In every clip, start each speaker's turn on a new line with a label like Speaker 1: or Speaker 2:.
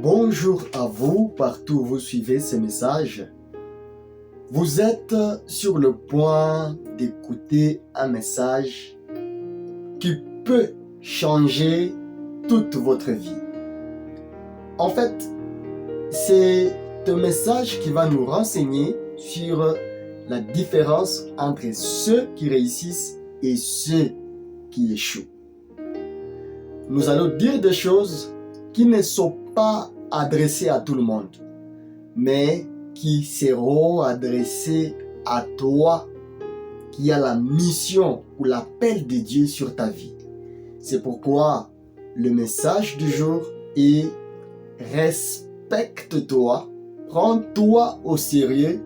Speaker 1: Bonjour à vous, partout où vous suivez ces messages. Vous êtes sur le point d'écouter un message qui peut changer toute votre vie. En fait, c'est un message qui va nous renseigner sur la différence entre ceux qui réussissent et ceux qui échouent. Nous allons dire des choses qui ne sont pas adressées à tout le monde, mais qui seront adressées à toi qui as la mission ou l'appel de Dieu sur ta vie. C'est pourquoi le message du jour est respecte-toi, prends-toi au sérieux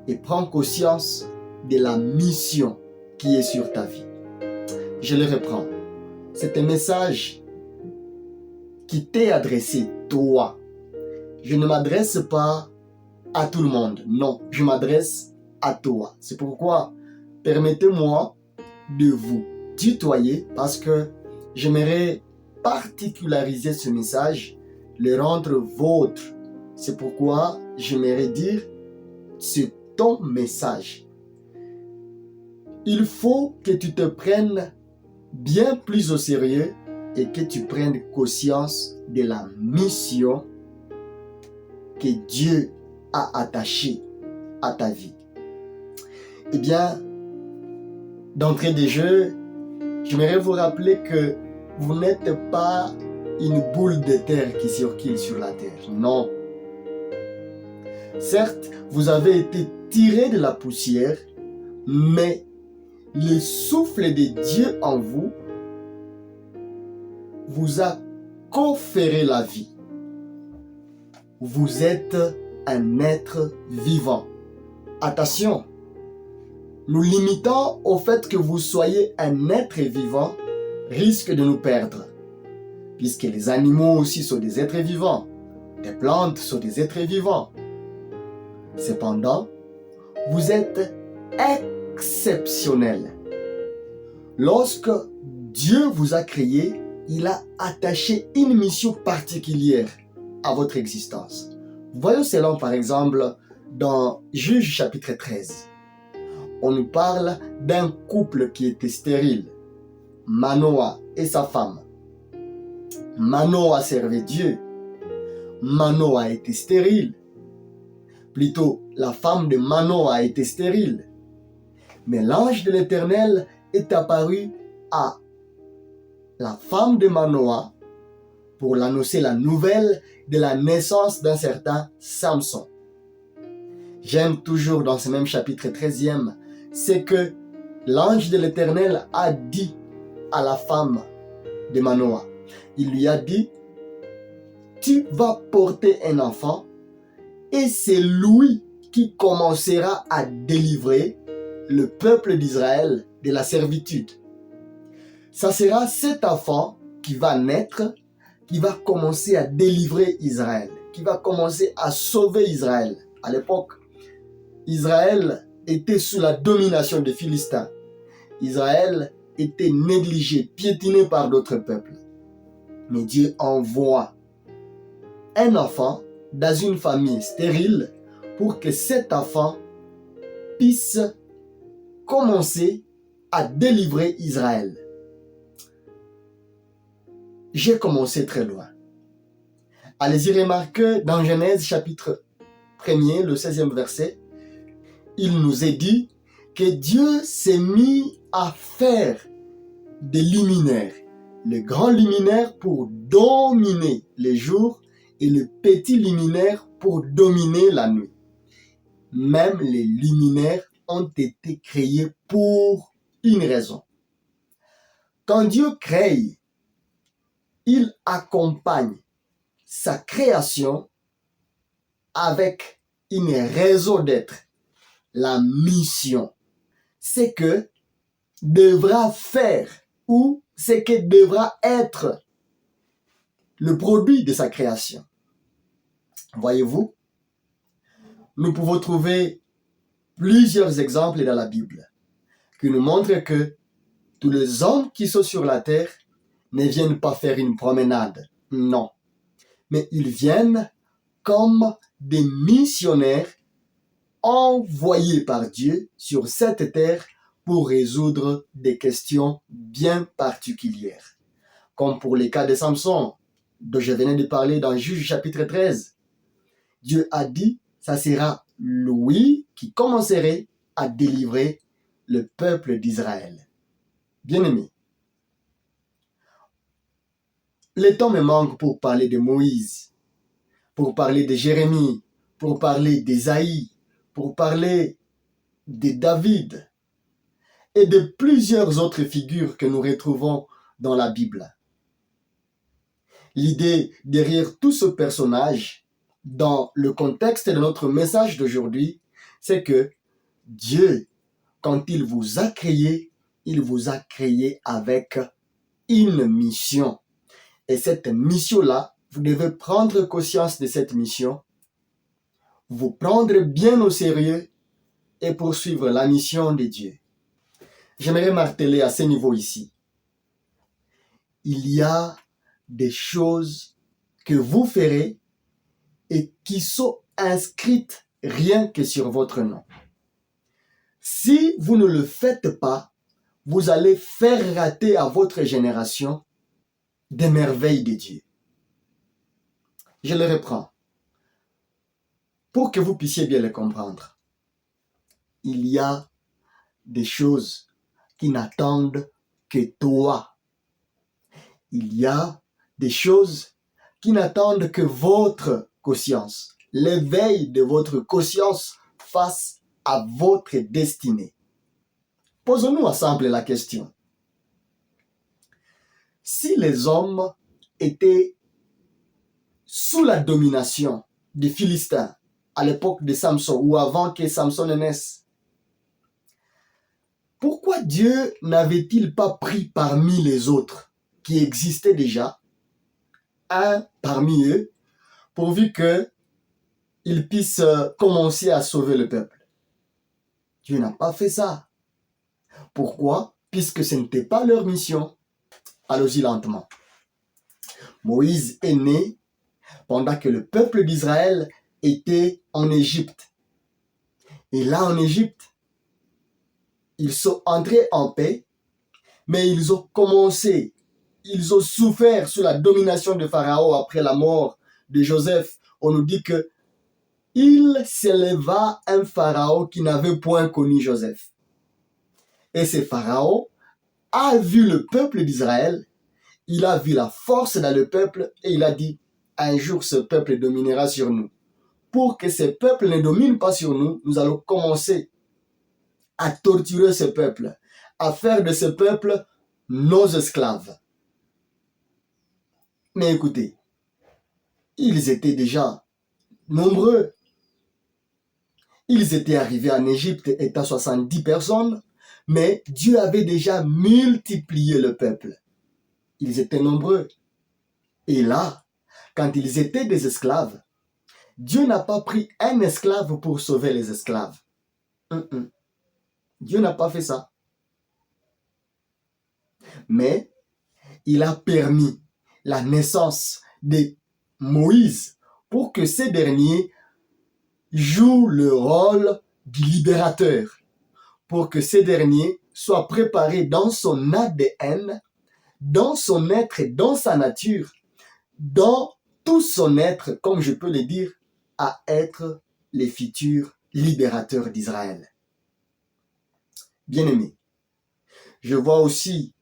Speaker 1: et prends conscience de la mission qui est sur ta vie. Je le reprends. C'est un message qui t'est adressé, toi. Je ne m'adresse pas à tout le monde. Non, je m'adresse à toi. C'est pourquoi, permettez-moi de vous tutoyer parce que j'aimerais particulariser ce message, le rendre vôtre. C'est pourquoi j'aimerais dire, c'est ton message. Il faut que tu te prennes bien plus au sérieux et que tu prennes conscience de la mission que Dieu a attachée à ta vie. Eh bien, d'entrée de jeu, j'aimerais vous rappeler que vous n'êtes pas une boule de terre qui circule sur la terre. Non. Certes, vous avez été tiré de la poussière, mais le souffle de Dieu en vous vous a conféré la vie. Vous êtes un être vivant. Attention, nous limitons au fait que vous soyez un être vivant risque de nous perdre, puisque les animaux aussi sont des êtres vivants, les plantes sont des êtres vivants. Cependant, vous êtes exceptionnel. Lorsque Dieu vous a créé, il a attaché une mission particulière à votre existence. Voyons cela par exemple dans Juge chapitre 13. On nous parle d'un couple qui était stérile, Manoah et sa femme. Manoah servait Dieu. Manoah était stérile. Plutôt, la femme de Manoah était stérile. Mais l'ange de l'Éternel est apparu à la femme de Manoah pour l'annoncer la nouvelle de la naissance d'un certain Samson. J'aime toujours dans ce même chapitre 13e, c'est que l'ange de l'Éternel a dit à la femme de Manoah, il lui a dit, tu vas porter un enfant et c'est lui qui commencera à délivrer le peuple d'Israël de la servitude. Ça sera cet enfant qui va naître, qui va commencer à délivrer Israël, qui va commencer à sauver Israël. À l'époque, Israël était sous la domination des Philistins. Israël était négligé, piétiné par d'autres peuples. Mais Dieu envoie un enfant dans une famille stérile pour que cet enfant puisse commencer à délivrer Israël. J'ai commencé très loin. Allez-y remarquer dans Genèse chapitre 1er, le 16e verset, il nous est dit que Dieu s'est mis à faire des luminaires, le grand luminaire pour dominer les jours et le petit luminaire pour dominer la nuit. Même les luminaires ont été créés pour une raison. Quand Dieu crée, il accompagne sa création avec une raison d'être, la mission. C'est que devra faire ou ce que devra être le produit de sa création. Voyez-vous, nous pouvons trouver plusieurs exemples dans la Bible qui nous montrent que tous les hommes qui sont sur la terre ne viennent pas faire une promenade. Non. mais ils viennent comme des missionnaires envoyés par Dieu sur cette terre pour résoudre des questions bien particulières. Comme pour les cas de Samson, dont je venais de parler dans Juge chapitre 13. Dieu a dit, ça sera lui qui commencerait à délivrer le peuple d'Israël. Bien-aimés, le temps me manque pour parler de Moïse, pour parler de Jérémie, pour parler d'Ésaïe, pour parler de David et de plusieurs autres figures que nous retrouvons dans la Bible. L'idée derrière tout ce personnage, dans le contexte de notre message d'aujourd'hui, c'est que Dieu, quand il vous a créé avec une mission. Et cette mission-là, vous devez prendre conscience de cette mission, vous prendre bien au sérieux et poursuivre la mission de Dieu. J'aimerais marteler à ce niveau ici. Il y a des choses que vous ferez et qui sont inscrites rien que sur votre nom. Si vous ne le faites pas, vous allez faire rater à votre génération des merveilles de Dieu. Je le reprends. Pour que vous puissiez bien le comprendre, il y a des choses qui n'attendent que toi. Il y a des choses qui n'attendent que votre conscience, l'éveil de votre conscience face à votre destinée. Posons-nous ensemble la question. Si les hommes étaient sous la domination des Philistins à l'époque de Samson ou avant que Samson ne naisse, pourquoi Dieu n'avait-il pas pris parmi les autres qui existaient déjà un parmi eux pourvu qu'ils puissent commencer à sauver le peuple? Dieu n'a pas fait ça. Pourquoi? Puisque ce n'était pas leur mission. Allons-y lentement. Moïse est né pendant que le peuple d'Israël était en Égypte. Et là, en Égypte, ils sont entrés en paix, mais ils ont souffert sous la domination de Pharaon après la mort de Joseph. On nous dit que il s'éleva un Pharaon qui n'avait point connu Joseph. Et ce Pharaon a vu le peuple d'Israël, il a vu la force dans le peuple et il a dit, un jour ce peuple dominera sur nous. Pour que ce peuple ne domine pas sur nous, nous allons commencer à torturer ce peuple, à faire de ce peuple nos esclaves. Mais écoutez, ils étaient déjà nombreux. Ils étaient arrivés en Égypte étant 70 personnes, mais Dieu avait déjà multiplié le peuple. Ils étaient nombreux. Et là, quand ils étaient des esclaves, Dieu n'a pas pris un esclave pour sauver les esclaves. Dieu n'a pas fait ça. Mais il a permis la naissance de Moïse pour que ce dernier joue le rôle du libérateur, pour que ce dernier soit préparé dans son ADN, dans son être, dans sa nature, dans tout son être, comme je peux le dire, à être les futurs libérateurs d'Israël. Bien-aimés, je vois aussi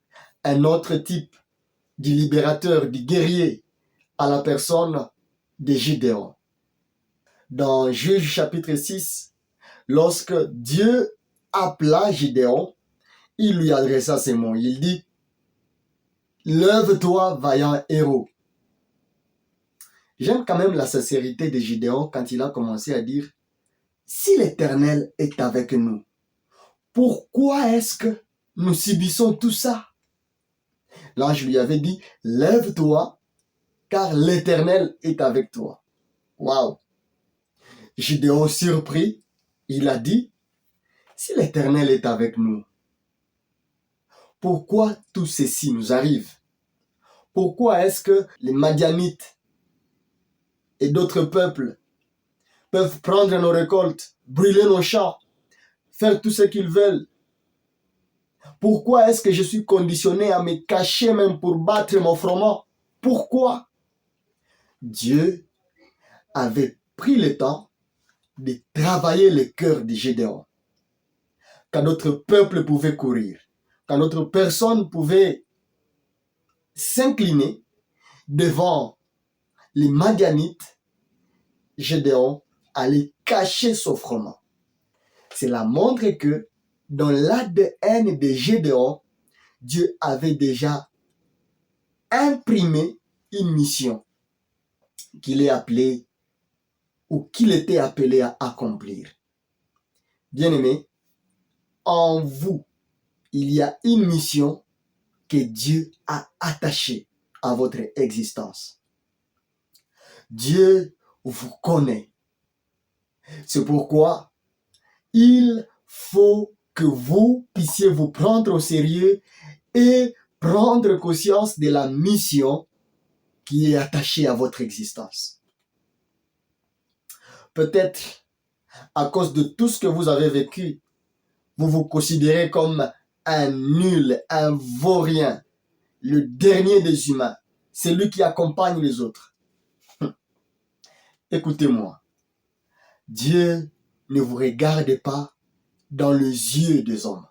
Speaker 1: un autre type du libérateur, du guerrier, à la personne de Gédéon. Dans Juge chapitre 6, lorsque Dieu appela Gédéon, il lui adressa ces mots. Il dit, « Lève-toi, vaillant héros. » J'aime quand même la sincérité de Gédéon quand il a commencé à dire, « Si l'Éternel est avec nous, pourquoi est-ce que nous subissons tout ça? » L'ange lui avait dit, « Lève-toi, car l'Éternel est avec toi. » Waouh! Gédéon surpris, il a dit, « Si l'Éternel est avec nous, pourquoi tout ceci nous arrive? Pourquoi est-ce que les Madianites et d'autres peuples peuvent prendre nos récoltes, brûler nos champs, faire tout ce qu'ils veulent. Pourquoi est-ce que je suis conditionné à me cacher même pour battre mon froment? Pourquoi? Dieu avait pris le temps de travailler le cœur de Gédéon. Quand d'autres peuples pouvaient courir, quand d'autres personnes pouvaient s'incliner devant les Madianites, Gédéon allait cacher son froment. Cela montre que dans l'ADN de Gédéon, Dieu avait déjà imprimé une mission qu'il est appelé ou qu'il était appelé à accomplir. Bien-aimés, en vous, il y a une mission que Dieu a attachée à votre existence. Dieu vous connaît. C'est pourquoi il faut que vous puissiez vous prendre au sérieux et prendre conscience de la mission qui est attachée à votre existence. Peut-être à cause de tout ce que vous avez vécu, vous vous considérez comme un nul, un vaurien, le dernier des humains, celui qui accompagne les autres. Écoutez-moi, Dieu ne vous regarde pas dans les yeux des hommes.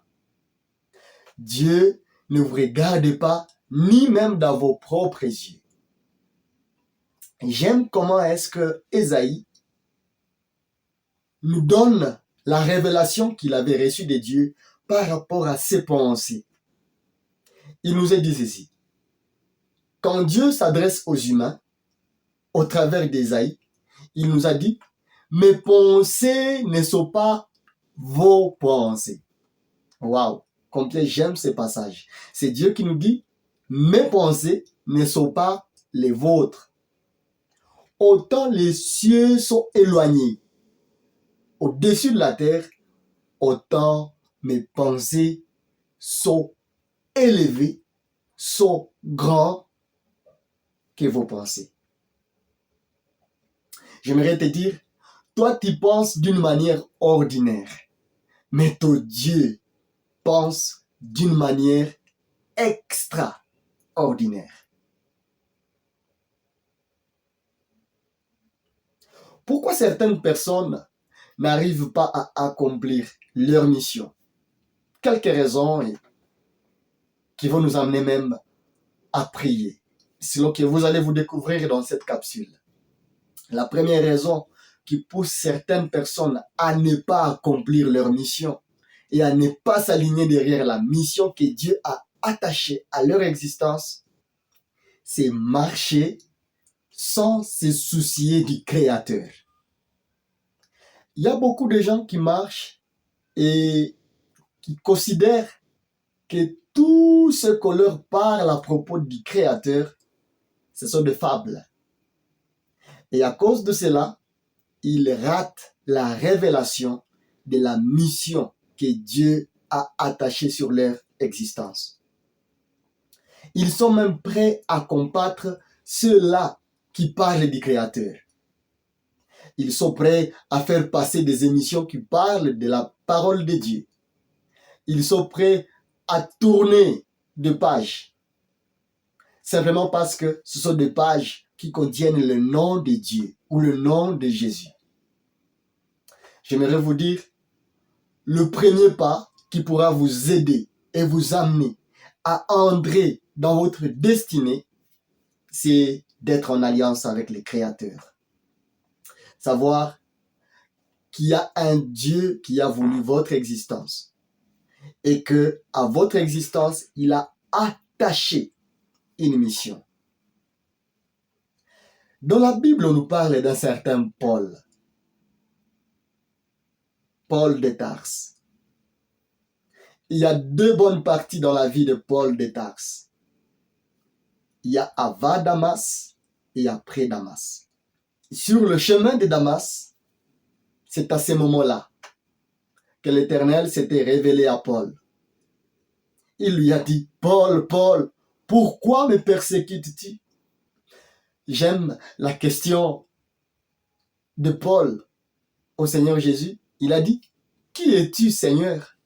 Speaker 1: Dieu ne vous regarde pas ni même dans vos propres yeux. J'aime comment est-ce que Ésaïe nous donne la révélation qu'il avait reçue de Dieu par rapport à ses pensées. Il nous a dit ceci. Quand Dieu s'adresse aux humains, au travers d'Ésaïe, il nous a dit, mes pensées ne sont pas vos pensées. Waouh, combien j'aime ce passage. C'est Dieu qui nous dit, mes pensées ne sont pas les vôtres. Autant les cieux sont éloignés au-dessus de la terre, autant mes pensées sont élevées, sont grands que vos pensées. J'aimerais te dire, toi tu penses d'une manière ordinaire, mais ton Dieu pense d'une manière extraordinaire. Pourquoi certaines personnes n'arrivent pas à accomplir leur mission? Quelques raisons qui vont nous amener même à prier. C'est ce que vous allez vous découvrir dans cette capsule. La première raison qui pousse certaines personnes à ne pas accomplir leur mission et à ne pas s'aligner derrière la mission que Dieu a attachée à leur existence, c'est marcher sans se soucier du Créateur. Il y a beaucoup de gens qui marchent et qui considèrent que tout ce qu'on leur parle à propos du Créateur, ce sont des fables. Et à cause de cela, ils ratent la révélation de la mission que Dieu a attachée sur leur existence. Ils sont même prêts à combattre ceux-là qui parlent du Créateur. Ils sont prêts à faire passer des émissions qui parlent de la parole de Dieu. Ils sont prêts à tourner de pages. Simplement parce que ce sont des pages qui contiennent le nom de Dieu ou le nom de Jésus. J'aimerais vous dire, le premier pas qui pourra vous aider et vous amener à entrer dans votre destinée, c'est d'être en alliance avec le Créateur. Savoir qu'il y a un Dieu qui a voulu votre existence et que à votre existence, il a attaché une mission. Dans la Bible, on nous parle d'un certain Paul. Paul de Tarse. Il y a deux bonnes parties dans la vie de Paul de Tarse. Il y a avant Damas et après Damas. Sur le chemin de Damas, c'est à ce moment-là que l'Éternel s'était révélé à Paul. Il lui a dit, Paul, Paul, pourquoi me persécutes-tu? J'aime la question de Paul au Seigneur Jésus, il a dit, « Qui es-tu, Seigneur ?»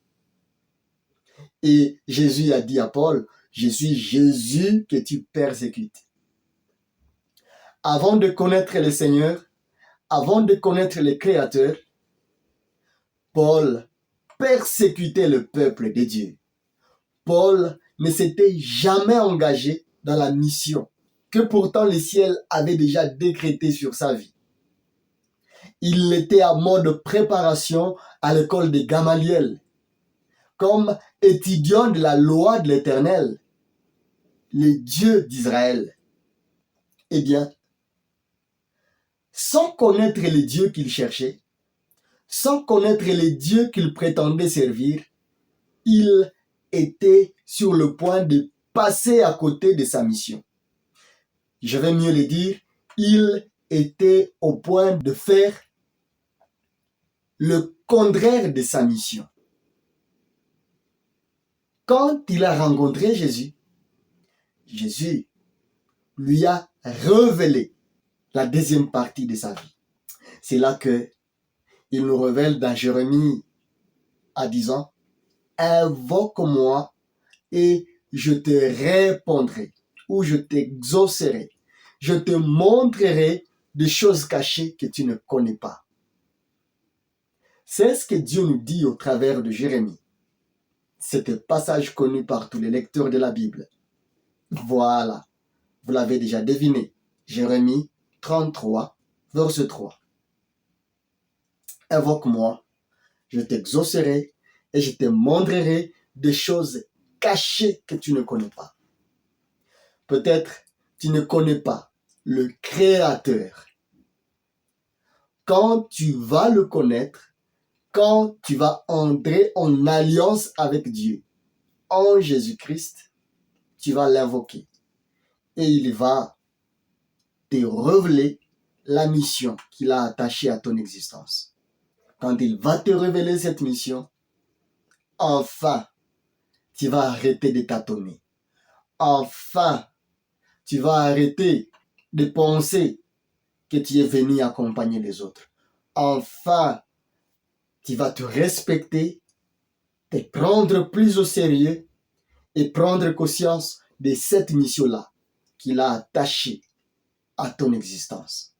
Speaker 1: Et Jésus a dit à Paul, « Je suis Jésus que tu persécutes. » Avant de connaître le Seigneur, avant de connaître le Créateur, Paul persécutait le peuple de Dieu. Paul ne s'était jamais engagé dans la mission que pourtant le ciel avait déjà décrétée sur sa vie. Il était à mode préparation à l'école de Gamaliel, comme étudiant de la loi de l'Éternel, le Dieu d'Israël. Eh bien, sans connaître le Dieu qu'il cherchait, sans connaître le Dieu qu'il prétendait servir, il était sur le point de passer à côté de sa mission. Je vais mieux le dire, il était au point de faire le contraire de sa mission. Quand il a rencontré Jésus, Jésus lui a révélé la deuxième partie de sa vie. C'est là que il nous révèle dans Jérémie en disant, « Invoque-moi et je te répondrai, ou je t'exaucerai. Je te montrerai des choses cachées que tu ne connais pas. » C'est ce que Dieu nous dit au travers de Jérémie. C'est un passage connu par tous les lecteurs de la Bible. Voilà, vous l'avez déjà deviné. Jérémie 33, verset 3. Invoque-moi, je t'exaucerai et je te montrerai des choses cachées que tu ne connais pas. Peut-être tu ne connais pas le Créateur. Quand tu vas le connaître, quand tu vas entrer en alliance avec Dieu, en Jésus-Christ, tu vas l'invoquer. Et il va te révéler la mission qu'il a attachée à ton existence. Quand il va te révéler cette mission, enfin, tu vas arrêter de tâtonner. Enfin, tu vas arrêter de penser que tu es venu accompagner les autres. Enfin, tu vas te respecter, te prendre plus au sérieux et prendre conscience de cette mission-là qu'il a attachée à ton existence.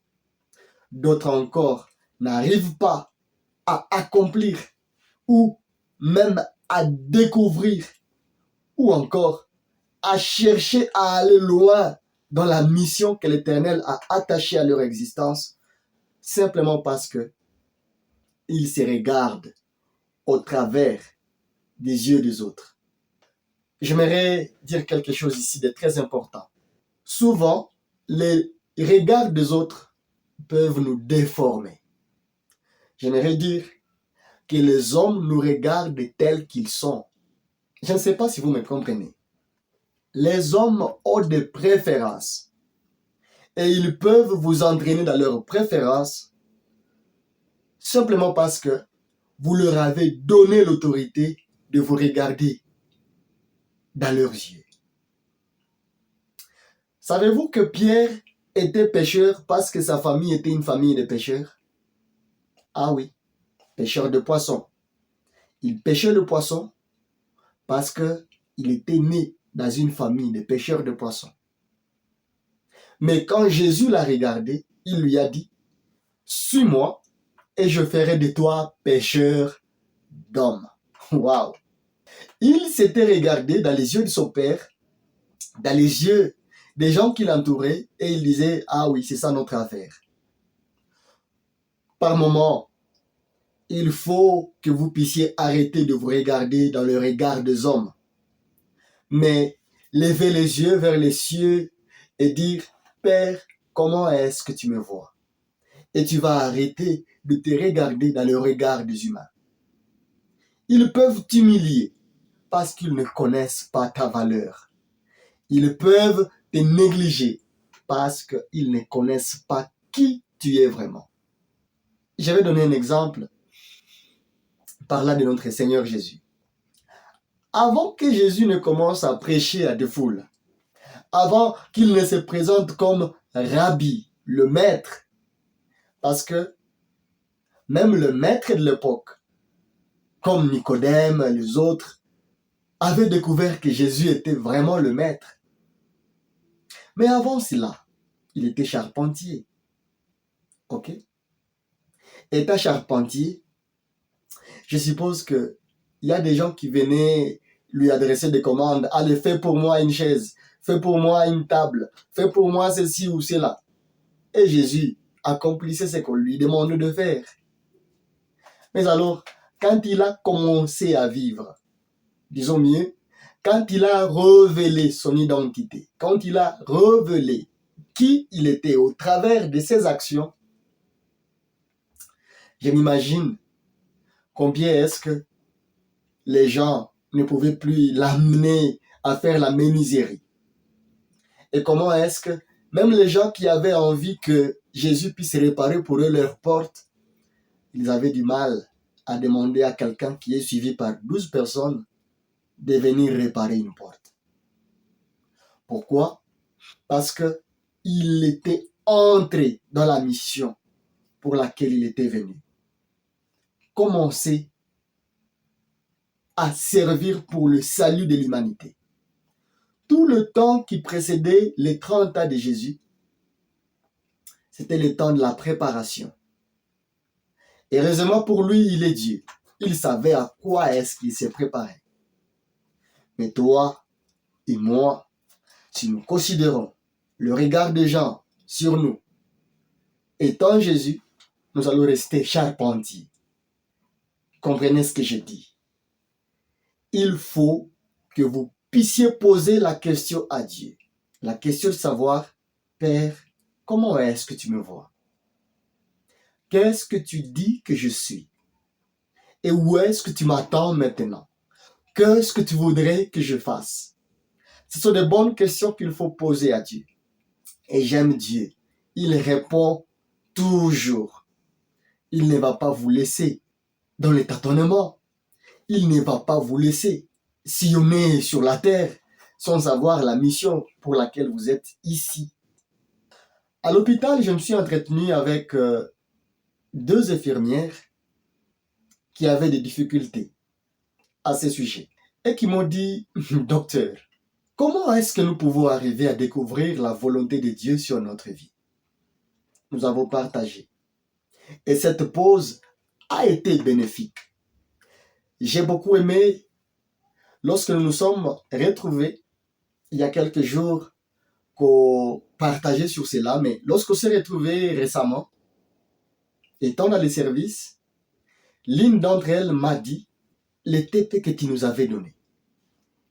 Speaker 1: D'autres encore n'arrivent pas à accomplir ou même à découvrir ou encore à chercher à aller loin dans la mission que l'Éternel a attachée à leur existence, simplement parce que ils se regardent au travers des yeux des autres. J'aimerais dire quelque chose ici de très important. Souvent, les regards des autres peuvent nous déformer. J'aimerais dire que les hommes nous regardent tels qu'ils sont. Je ne sais pas si vous me comprenez. Les hommes ont des préférences et ils peuvent vous entraîner dans leurs préférences simplement parce que vous leur avez donné l'autorité de vous regarder dans leurs yeux. Savez-vous que Pierre était pêcheur parce que sa famille était une famille de pêcheurs? Ah oui, pêcheur de poissons. Il pêchait le poisson parce qu'il était né dans une famille de pêcheurs de poissons. Mais quand Jésus l'a regardé, il lui a dit, « Suis-moi et je ferai de toi pêcheur d'hommes. » Waouh! Il s'était regardé dans les yeux de son père, dans les yeux des gens qui l'entouraient, et il disait, « Ah oui, c'est ça notre affaire. » Par moments, il faut que vous puissiez arrêter de vous regarder dans le regard des hommes, mais lever les yeux vers les cieux et dire, « Père, comment est-ce que tu me vois? » Et tu vas arrêter de te regarder dans le regard des humains. Ils peuvent t'humilier parce qu'ils ne connaissent pas ta valeur. Ils peuvent te négliger parce qu'ils ne connaissent pas qui tu es vraiment. Je vais donner un exemple par là de notre Seigneur Jésus. Avant que Jésus ne commence à prêcher à des foules, avant qu'il ne se présente comme Rabbi, le maître, parce que même le maître de l'époque, comme Nicodème et les autres, avaient découvert que Jésus était vraiment le maître. Mais avant cela, il était charpentier. Ok? Étant charpentier, je suppose qu'il y a des gens qui venaient lui adresser des commandes. Allez, fais pour moi une chaise, fais pour moi une table, fais pour moi ceci ou cela. Et Jésus accomplissait ce qu'on lui demandait de faire. Mais alors, quand il a commencé à vivre, disons mieux, quand il a révélé son identité, quand il a révélé qui il était au travers de ses actions, je m'imagine combien est-ce que les gens ne pouvaient plus l'amener à faire la menuiserie. Et comment est-ce que même les gens qui avaient envie que Jésus puisse réparer pour eux leurs portes, ils avaient du mal à demander à quelqu'un qui est suivi par 12 personnes de venir réparer une porte. Pourquoi? Parce qu'il était entré dans la mission pour laquelle il était venu. Commencer à servir pour le salut de l'humanité. Tout le temps qui précédait les 30 ans de Jésus, c'était le temps de la préparation. Et heureusement pour lui, il est Dieu. Il savait à quoi est-ce qu'il s'est préparé. Mais toi et moi, si nous considérons le regard des gens sur nous, étant Jésus, nous allons rester charpentiers. Comprenez ce que je dis. Il faut que vous puissiez poser la question à Dieu. La question de savoir, Père, comment est-ce que tu me vois? Qu'est-ce que tu dis que je suis? Et où est-ce que tu m'attends maintenant? Qu'est-ce que tu voudrais que je fasse? Ce sont des bonnes questions qu'il faut poser à Dieu. Et j'aime Dieu. Il répond toujours. Il ne va pas vous laisser dans les tâtonnements. Il ne va pas vous laisser sillonner sur la terre sans savoir la mission pour laquelle vous êtes ici. À l'hôpital, je me suis entretenu avec 2 infirmières qui avaient des difficultés à ce sujet et qui m'ont dit, docteur, comment est-ce que nous pouvons arriver à découvrir la volonté de Dieu sur notre vie? Nous avons partagé. Et cette pause a été bénéfique. J'ai beaucoup aimé lorsque nous nous sommes retrouvés il y a quelques jours qu'on partageait sur cela, mais lorsqu'on s'est retrouvés récemment, étant dans les services, l'une d'entre elles m'a dit les TP que tu nous avais donné,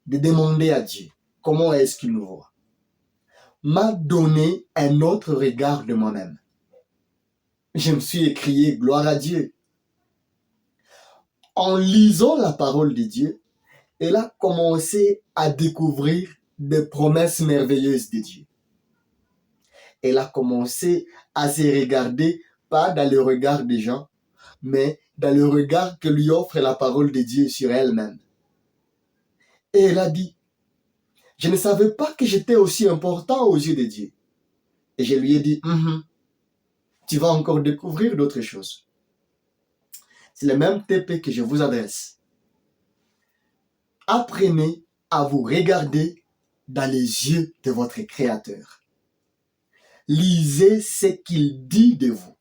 Speaker 1: de demander à Dieu comment est-ce qu'il nous voit, m'a donné un autre regard de moi-même. Je me suis écrié gloire à Dieu. En lisant la parole de Dieu, elle a commencé à découvrir des promesses merveilleuses de Dieu. Elle a commencé à se regarder, pas dans le regard des gens, mais dans le regard que lui offre la parole de Dieu sur elle-même. Et elle a dit, je ne savais pas que j'étais aussi important aux yeux de Dieu. Et je lui ai dit, tu vas encore découvrir d'autres choses. C'est le même TP que je vous adresse. Apprenez à vous regarder dans les yeux de votre Créateur. Lisez ce qu'il dit de vous.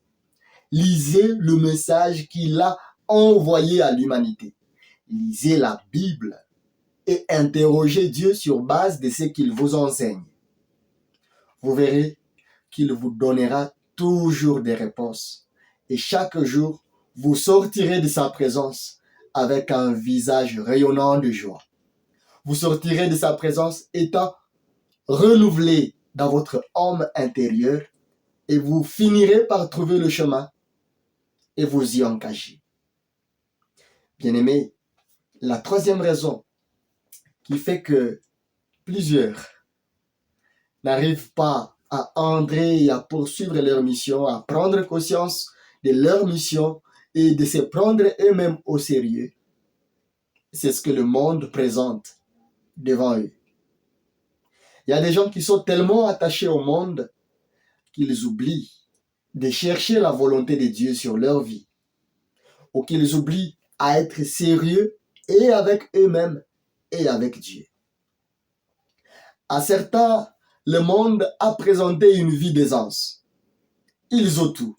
Speaker 1: Lisez le message qu'il a envoyé à l'humanité. Lisez la Bible et interrogez Dieu sur base de ce qu'il vous enseigne. Vous verrez qu'il vous donnera toujours des réponses. Et chaque jour, vous sortirez de sa présence avec un visage rayonnant de joie. Vous sortirez de sa présence étant renouvelé dans votre homme intérieur et vous finirez par trouver le chemin et vous y engager. Bien-aimés, la troisième raison qui fait que plusieurs n'arrivent pas à entrer et à poursuivre leur mission, à prendre conscience de leur mission et de se prendre eux-mêmes au sérieux, c'est ce que le monde présente devant eux. Il y a des gens qui sont tellement attachés au monde qu'ils oublient de chercher la volonté de Dieu sur leur vie. ou qu'ils oublient à être sérieux et avec eux-mêmes et avec Dieu. À certains, le monde a présenté une vie d'aisance. Ils ont tout.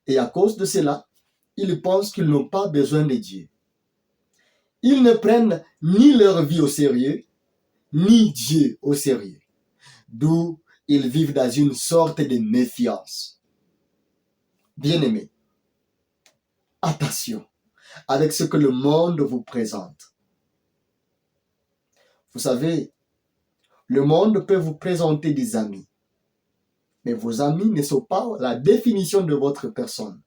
Speaker 1: Et à cause de cela, ils pensent qu'ils n'ont pas besoin de Dieu. Ils ne prennent ni leur vie au sérieux, ni Dieu au sérieux. D'où ils vivent dans une sorte de méfiance. Bien-aimés, attention avec ce que le monde vous présente. Vous savez, le monde peut vous présenter des amis, mais vos amis ne sont pas la définition de votre personne.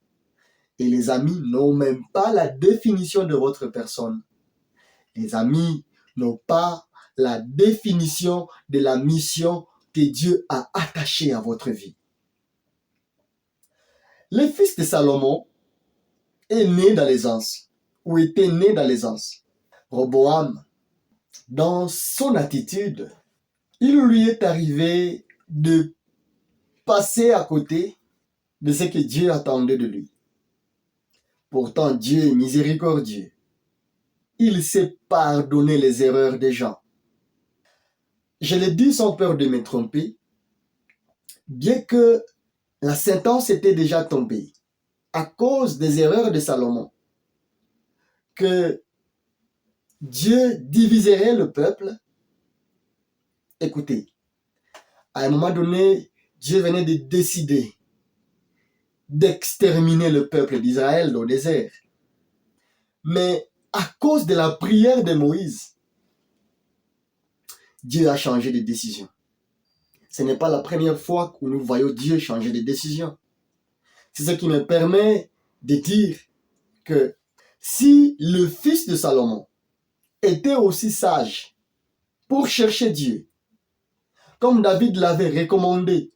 Speaker 1: Et les amis n'ont même pas la définition de votre personne. Les amis n'ont pas la définition de la mission que Dieu a attachée à votre vie. Le fils de Salomon est né dans l'aisance, ou était né dans l'aisance. Roboam, dans son attitude, il lui est arrivé de passer à côté de ce que Dieu attendait de lui. Pourtant, Dieu est miséricordieux. Il sait pardonner les erreurs des gens. Je l'ai dit sans peur de me tromper, bien que la sentence était déjà tombée à cause des erreurs de Salomon, que Dieu diviserait le peuple. Écoutez, à un moment donné, Dieu venait de décider d'exterminer le peuple d'Israël au désert. Mais à cause de la prière de Moïse, Dieu a changé de décision. Ce n'est pas la première fois que nous voyons Dieu changer de décision. C'est ce qui me permet de dire que si le fils de Salomon était aussi sage pour chercher Dieu, comme David l'avait recommandé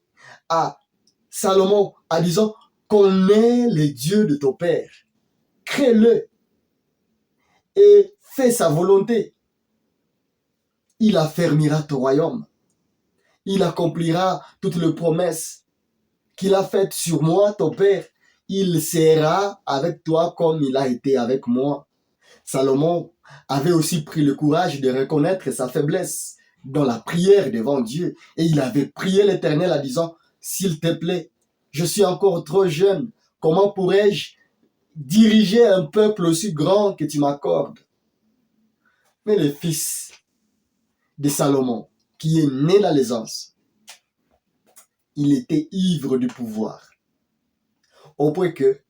Speaker 1: à Salomon en disant « Connais le Dieu de ton père, crée-le et fais sa volonté. Il affermira ton royaume. Il accomplira toutes les promesses qu'il a faites sur moi, ton père. Il sera avec toi comme il a été avec moi. » Salomon avait aussi pris le courage de reconnaître sa faiblesse dans la prière devant Dieu. Et il avait prié l'Éternel en disant « S'il te plaît, je suis encore trop jeune. Comment pourrais-je diriger un peuple aussi grand que tu m'accordes ?» Mais le fils de Salomon, qui est né dans l'aisance, il était ivre du pouvoir, au point que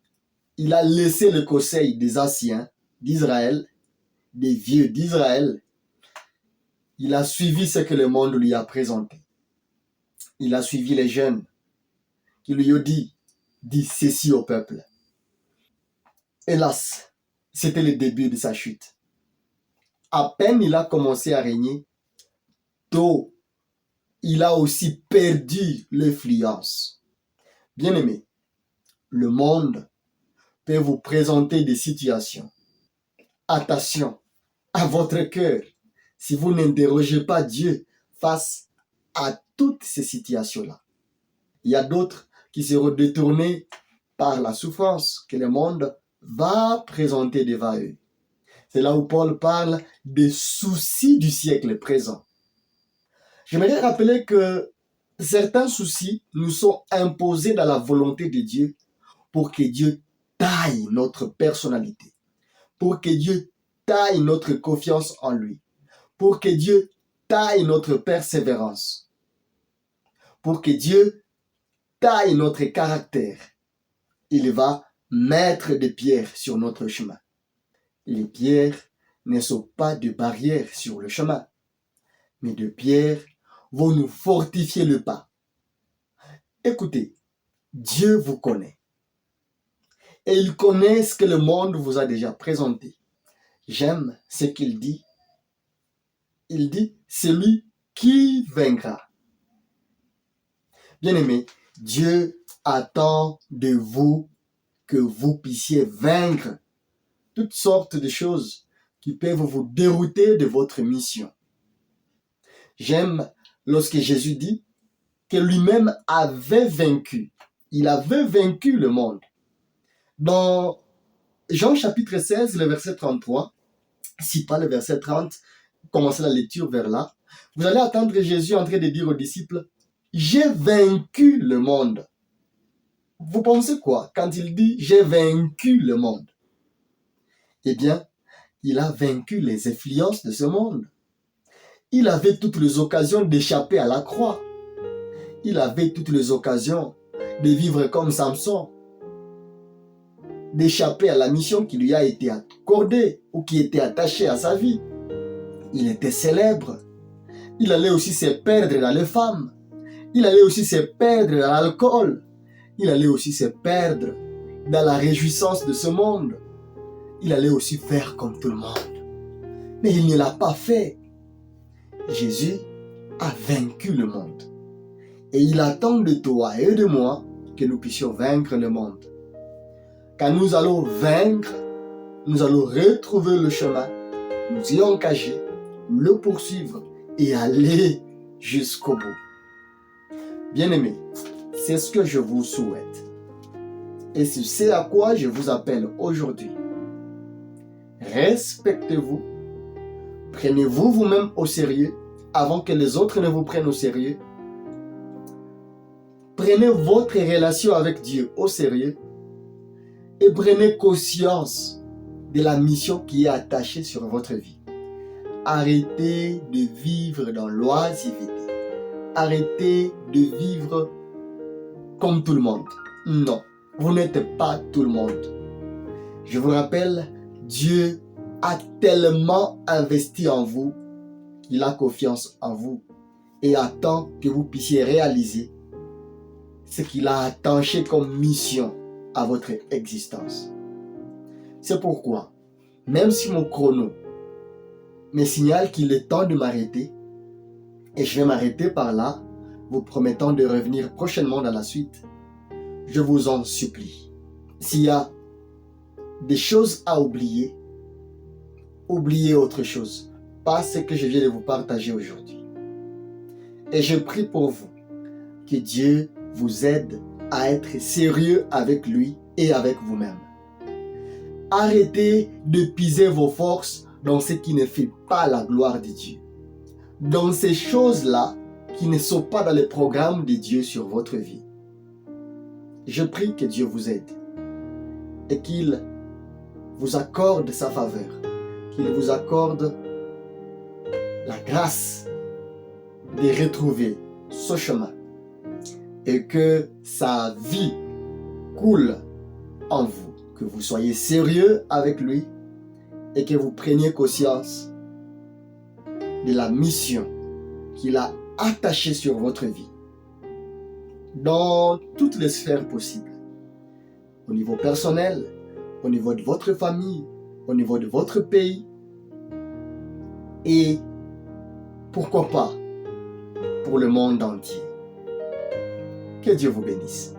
Speaker 1: il a laissé le conseil des anciens d'Israël, des vieux d'Israël. Il a suivi ce que le monde lui a présenté. Il a suivi les jeunes qui lui ont dit ceci au peuple. Hélas, c'était le début de sa chute. À peine il a commencé à régner, tôt, il a aussi perdu l'influence. Bien-aimé, le monde peut vous présenter des situations. Attention à votre cœur si vous n'interrogez pas Dieu face à toutes ces situations-là. Il y a d'autres qui seront détournés par la souffrance que le monde va présenter devant eux. C'est là où Paul parle des soucis du siècle présent. J'aimerais rappeler que certains soucis nous sont imposés dans la volonté de Dieu pour que Dieu taille notre personnalité, pour que Dieu taille notre confiance en lui, pour que Dieu taille notre persévérance, pour que Dieu taille notre caractère. Il va mettre des pierres sur notre chemin. Les pierres ne sont pas de barrières sur le chemin, mais de pierres vont nous fortifier le pas. Écoutez, Dieu vous connaît. Et il connaît ce que le monde vous a déjà présenté. J'aime ce qu'il dit. Il dit, celui qui vaincra. Bien-aimé, Dieu attend de vous que vous puissiez vaincre toutes sortes de choses qui peuvent vous dérouter de votre mission. J'aime lorsque Jésus dit que lui-même avait vaincu. Il avait vaincu le monde. Dans Jean chapitre 16, le verset 33, si pas le verset 30, commencez la lecture vers là. Vous allez entendre Jésus en train de dire aux disciples, « J'ai vaincu le monde. » Vous pensez quoi quand il dit « J'ai vaincu le monde » ? Eh bien, il a vaincu les influences de ce monde. Il avait toutes les occasions d'échapper à la croix. Il avait toutes les occasions de vivre comme Samson, d'échapper à la mission qui lui a été accordée ou qui était attachée à sa vie. Il était célèbre. Il allait aussi se perdre dans les femmes. Il allait aussi se perdre dans l'alcool. Il allait aussi se perdre dans la réjouissance de ce monde. Il allait aussi faire comme tout le monde. Mais il ne l'a pas fait. Jésus a vaincu le monde. Et il attend de toi et de moi que nous puissions vaincre le monde. Quand nous allons vaincre, nous allons retrouver le chemin, nous y engager, le poursuivre et aller jusqu'au bout. Bien-aimés, c'est ce que je vous souhaite. Et c'est ce à quoi je vous appelle aujourd'hui. Respectez-vous. Prenez-vous vous-même au sérieux avant que les autres ne vous prennent au sérieux. Prenez votre relation avec Dieu au sérieux et prenez conscience de la mission qui est attachée sur votre vie. Arrêtez de vivre dans l'oisiveté. Arrêtez de vivre comme tout le monde. Non, vous n'êtes pas tout le monde. Je vous rappelle, Dieu a tellement investi en vous qu'il a confiance en vous et attend que vous puissiez réaliser ce qu'il a attaché comme mission à votre existence. C'est pourquoi, même si mon chrono me signale qu'il est temps de m'arrêter, et je vais m'arrêter par là, vous promettant de revenir prochainement dans la suite, je vous en supplie. S'il y a des choses à oublier, oubliez autre chose, pas ce que je viens de vous partager aujourd'hui. Et je prie pour vous que Dieu vous aide à être sérieux avec lui et avec vous-même. Arrêtez de puiser vos forces dans ce qui ne fait pas la gloire de Dieu. Dans ces choses-là qui ne sont pas dans les programmes de Dieu sur votre vie. Je prie que Dieu vous aide et qu'il vous accorde sa faveur, qu'il vous accorde la grâce de retrouver ce chemin et que sa vie coule en vous, que vous soyez sérieux avec lui et que vous preniez conscience de la mission qu'il a attachée sur votre vie dans toutes les sphères possibles, au niveau personnel, au niveau de votre famille, au niveau de votre pays et pourquoi pas pour le monde entier. Que Dieu vous bénisse.